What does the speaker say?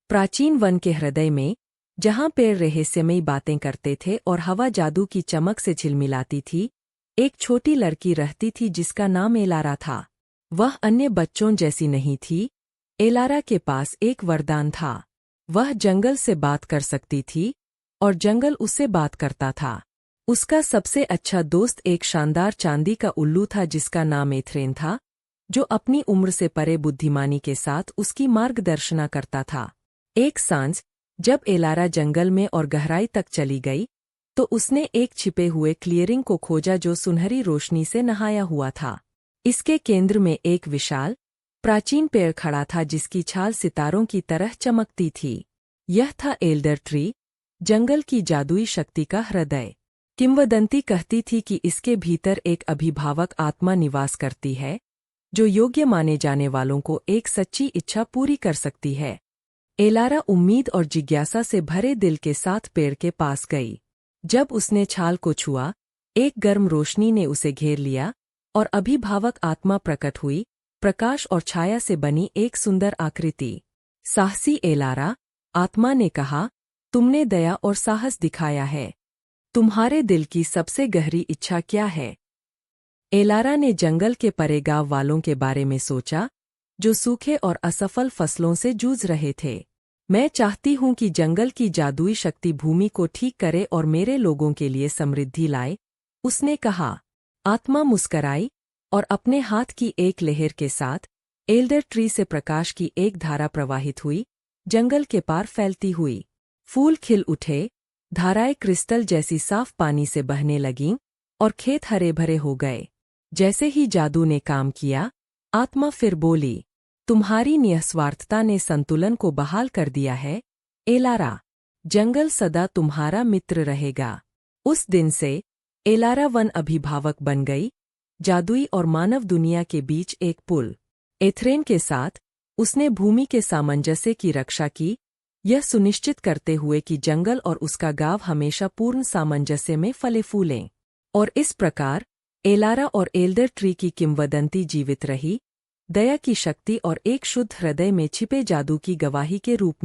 प्राचीन वन के हृदय में, जहां पेड़ रहस्यमयी बातें करते थे और हवा जादू की चमक से झिलमिलाती थी, एक छोटी लड़की रहती थी जिसका नाम एलारा था। वह अन्य बच्चों जैसी नहीं थी। एलारा के पास एक वरदान था। वह जंगल से बात कर सकती थी और जंगल उससे बात करता था। उसका सबसे अच्छा दोस्त एक शानदार चांदी का उल्लू था जिसका नाम एथरेन था, जो अपनी उम्र से परे बुद्धिमानी के साथ उसकी मार्गदर्शना करता था। एक सांझ, जब एलारा जंगल में और गहराई तक चली गई, तो उसने एक छिपे हुए क्लियरिंग को खोजा जो सुनहरी रोशनी से नहाया हुआ था। इसके केंद्र में एक विशाल, प्राचीन पेड़ खड़ा था जिसकी छाल सितारों की तरह चमकती थी। यह था एल्डर ट्री, जंगल की जादुई शक्ति का हृदय। किंवदंती कहती थी कि इसके भीतर एक अभिभावक आत्मा निवास करती है, जो योग्य माने जाने वालों को एक सच्ची इच्छा पूरी कर सकती है। एलारा उम्मीद और जिज्ञासा से भरे दिल के साथ पेड़ के पास गई। जब उसने छाल को छुआ, एक गर्म रोशनी ने उसे घेर लिया और अभिभावक आत्मा प्रकट हुई, प्रकाश और छाया से बनी एक सुंदर आकृति। साहसी एलारा, आत्मा ने कहा, तुमने दया और साहस दिखाया है। तुम्हारे दिल की सबसे गहरी इच्छा क्या है? एलारा ने जंगल के परे गांव वालों के बारे में सोचा, जो सूखे और असफल फसलों से जूझ रहे थे। मैं चाहती हूं कि जंगल की जादुई शक्ति भूमि को ठीक करे और मेरे लोगों के लिए समृद्धि लाए, उसने कहा। आत्मा मुस्कराई और अपने हाथ की एक लहर के साथ एल्डर ट्री से प्रकाश की एक धारा प्रवाहित हुई, जंगल के पार फैलती हुई। फूल खिल उठे, धाराएं क्रिस्टल जैसी साफ पानी से बहने लगीं और खेत हरे भरे हो गए। जैसे ही जादू ने काम किया, आत्मा फिर बोली, तुम्हारी निस्वार्थता ने संतुलन को बहाल कर दिया है, एलारा। जंगल सदा तुम्हारा मित्र रहेगा। उस दिन से एलारा वन अभिभावक बन गई, जादुई और मानव दुनिया के बीच एक पुल। एथरेन के साथ, उसने भूमि के सामंजस्य की रक्षा की, यह सुनिश्चित करते हुए कि जंगल और उसका गांव हमेशा पूर्ण सामंजस्य में फले फूलें। और इस प्रकार एलारा और एल्डर ट्री की किंवदंती जीवित रही, दया की शक्ति और एक शुद्ध हृदय में छिपे जादू की गवाही के रूप में।